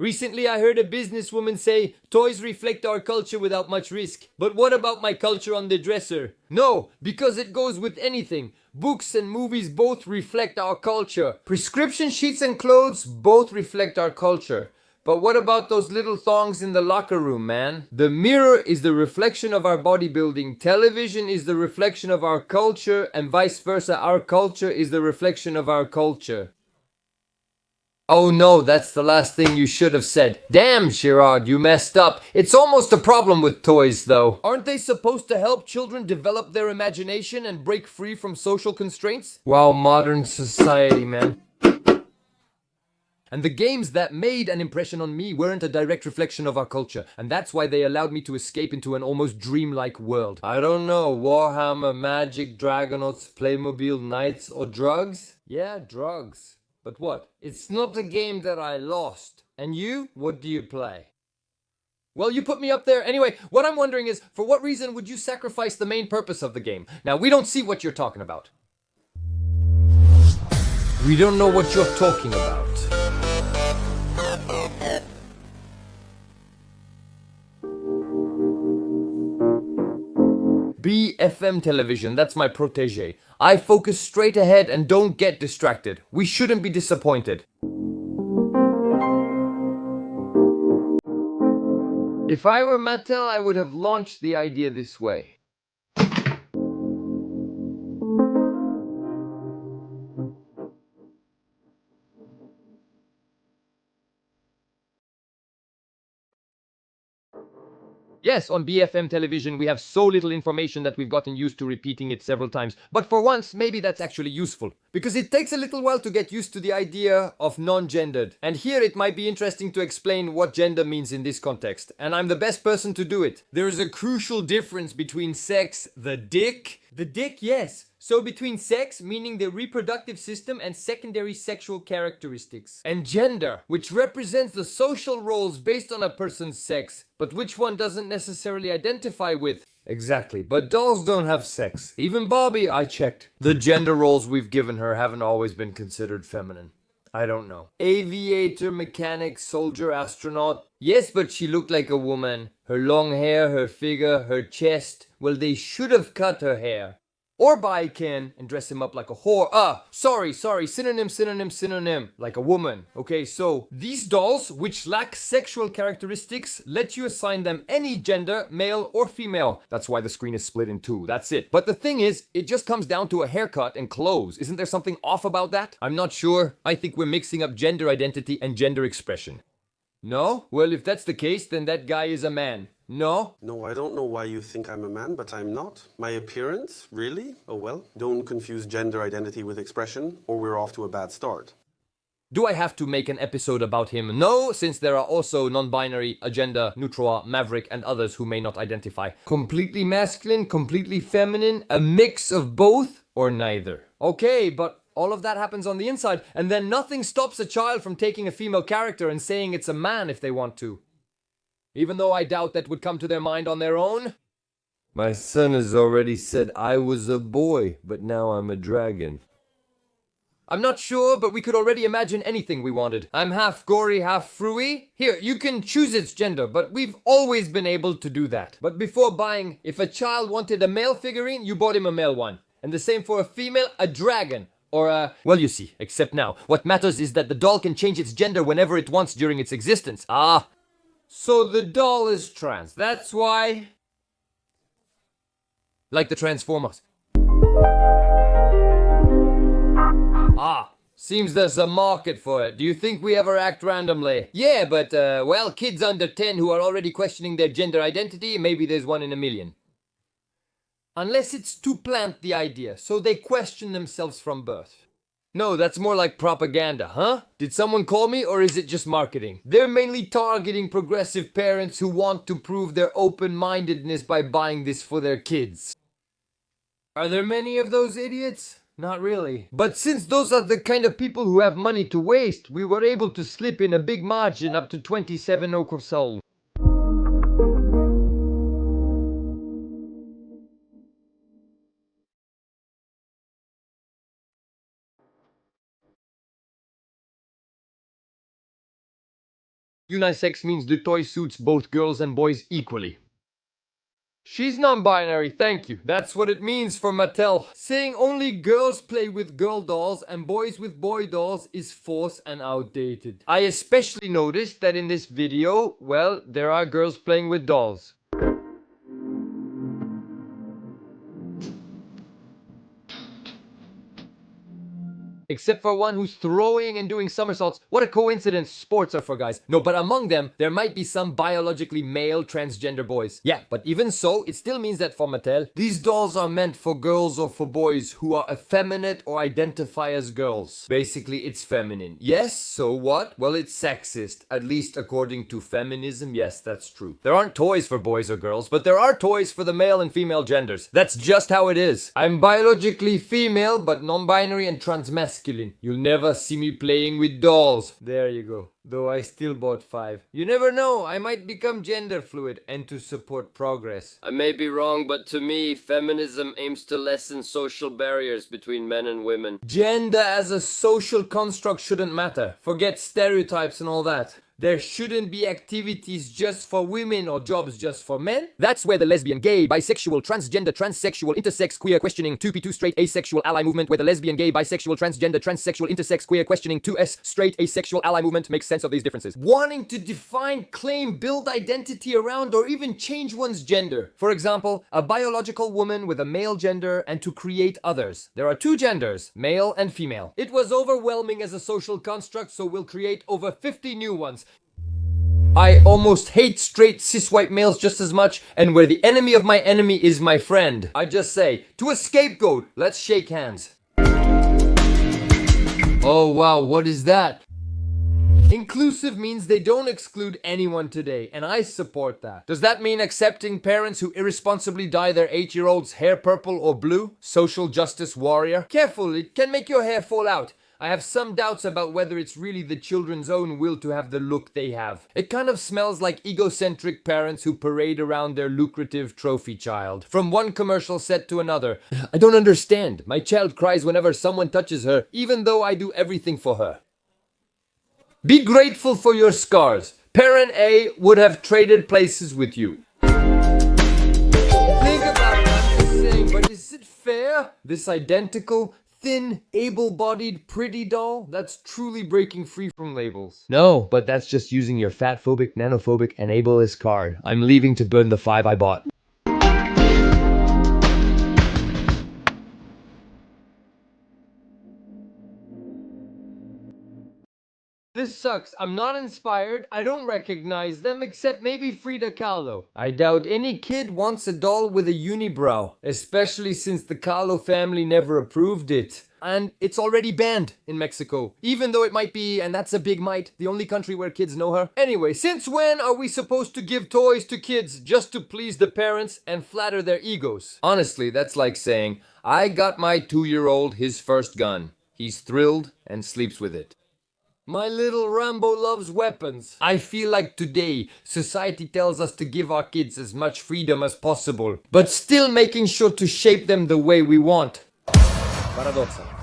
Recently, I heard a businesswoman say, toys reflect our culture without much risk. But what about my culture on the dresser? No, because it goes with anything. Books and movies both reflect our culture. Prescription sheets and clothes both reflect our culture. But what about those little thongs in the locker room, man? The mirror is the reflection of our bodybuilding. Television is the reflection of our culture, and vice versa. Our culture is the reflection of our culture. Oh no, that's the last thing you should have said. Damn, Gerard, you messed up. It's almost a problem with toys, though. Aren't they supposed to help children develop their imagination and break free from social constraints? Wow, modern society, man. And the games that made an impression on me weren't a direct reflection of our culture, and that's why they allowed me to escape into an almost dreamlike world. I don't know, Warhammer, Magic, Dragonauts, Playmobil, Knights, or drugs? Yeah, drugs. But what? It's not a game that I lost. And you? What do you play? Well, you put me up there. Anyway, what I'm wondering is, for what reason would you sacrifice the main purpose of the game? Now, we don't see what you're talking about. We don't know what you're talking about. BFM television, that's my protege. I focus straight ahead and don't get distracted. We shouldn't be disappointed. If I were Mattel, I would have launched the idea this way. Yes, on BFM television, we have so little information that we've gotten used to repeating it several times. But for once, maybe that's actually useful. Because it takes a little while to get used to the idea of non-gendered. And here it might be interesting to explain what gender means in this context. And I'm the best person to do it. There is a crucial difference between sex, the dick. The dick, yes. So between sex, meaning the reproductive system, and secondary sexual characteristics. And gender, which represents the social roles based on a person's sex, but which one doesn't necessarily identify with. Exactly, but dolls don't have sex. Even Barbie, I checked. The gender roles we've given her haven't always been considered feminine. I don't know. Aviator, mechanic, soldier, astronaut. Yes, but she looked like a woman. Her long hair, her figure, her chest. Well, they should have cut her hair. Or buy Ken and dress him up like a whore. Sorry, synonym. Like a woman. Okay, so these dolls, which lack sexual characteristics, let you assign them any gender, male or female. That's why the screen is split in two. That's it. But the thing is, it just comes down to a haircut and clothes. Isn't there something off about that? I'm not sure. I think we're mixing up gender identity and gender expression. No? Well, if that's the case, then that guy is a man. No? No, I don't know why you think I'm a man, but I'm not. My appearance? Really? Oh well. Don't confuse gender identity with expression, or we're off to a bad start. Do I have to make an episode about him? No, since there are also non-binary, agender, neutral, maverick, and others who may not identify. Completely masculine, completely feminine, a mix of both, or neither. Okay, but all of that happens on the inside, and then nothing stops a child from taking a female character and saying it's a man if they want to. Even though I doubt that would come to their mind on their own. My son has already said I was a boy, but now I'm a dragon. I'm not sure, but we could already imagine anything we wanted. I'm half gory, half fruity. Here, you can choose its gender, but we've always been able to do that. But before buying, if a child wanted a male figurine, you bought him a male one. And the same for a female, a dragon. Or a... Well, you see, except now. What matters is that the doll can change its gender whenever it wants during its existence. So the doll is trans. That's why... Like the Transformers. Seems there's a market for it. Do you think we ever act randomly? Yeah, but, well, kids under 10 who are already questioning their gender identity, maybe there's one in a million. Unless it's to plant the idea, so they question themselves from birth. No, that's more like propaganda, huh? Did someone call me, or is it just marketing? They're mainly targeting progressive parents who want to prove their open-mindedness by buying this for their kids. Are there many of those idiots? Not really. But since those are the kind of people who have money to waste, we were able to slip in a big margin up to 27 Oak Soul. Unisex means the toy suits both girls and boys equally. She's non-binary, thank you. That's what it means for Mattel. Saying only girls play with girl dolls and boys with boy dolls is false and outdated. I especially noticed that in this video, well, there are girls playing with dolls. Except for one who's throwing and doing somersaults. What a coincidence sports are for guys. No, but among them, there might be some biologically male transgender boys. Yeah, but even so, it still means that for Mattel, these dolls are meant for girls or for boys who are effeminate or identify as girls. Basically, it's feminine. Yes, so what? Well, it's sexist. At least according to feminism, yes, that's true. There aren't toys for boys or girls, but there are toys for the male and female genders. That's just how it is. I'm biologically female, but non-binary and transmasculine. You'll never see me playing with dolls. There you go. Though I still bought 5. You never know, I might become gender fluid and to support progress. I may be wrong, but to me, feminism aims to lessen social barriers between men and women. Gender as a social construct shouldn't matter. Forget stereotypes and all that. There shouldn't be activities just for women or jobs just for men. That's where the lesbian, gay, bisexual, transgender, transsexual, intersex, queer questioning, 2p2 straight, asexual ally movement, where the lesbian, gay, bisexual, transgender, transsexual, intersex, queer questioning, 2s straight, asexual ally movement makes sense of these differences. Wanting to define, claim, build identity around, or even change one's gender. For example, a biological woman with a male gender and to create others. There are 2 genders, male and female. It was overwhelming as a social construct, so we'll create over 50 new ones. I almost hate straight cis white males just as much, and where the enemy of my enemy is my friend. I just say, to a scapegoat, let's shake hands. Oh wow, what is that? Inclusive means they don't exclude anyone today, and I support that. Does that mean accepting parents who irresponsibly dye their 8-year-olds hair purple or blue? Social justice warrior? Careful, it can make your hair fall out. I have some doubts about whether it's really the children's own will to have the look they have. It kind of smells like egocentric parents who parade around their lucrative trophy child. From one commercial set to another. I don't understand. My child cries whenever someone touches her, even though I do everything for her. Be grateful for your scars. Parent A would have traded places with you. Think about it, I'm just saying, but is it fair? This identical, thin, able-bodied, pretty doll? That's truly breaking free from labels. No, but that's just using your fat-phobic, nanophobic, and ableist card. I'm leaving to burn the 5 I bought. This sucks. I'm not inspired. I don't recognize them except maybe Frida Kahlo. I doubt any kid wants a doll with a unibrow, especially since the Kahlo family never approved it. And it's already banned in Mexico, even though it might be, and that's a big might, the only country where kids know her. Anyway, since when are we supposed to give toys to kids just to please the parents and flatter their egos? Honestly, that's like saying, I got my 2-year-old his first gun. He's thrilled and sleeps with it. My little Rambo loves weapons. I feel like today, society tells us to give our kids as much freedom as possible, but still making sure to shape them the way we want. PARADOXA.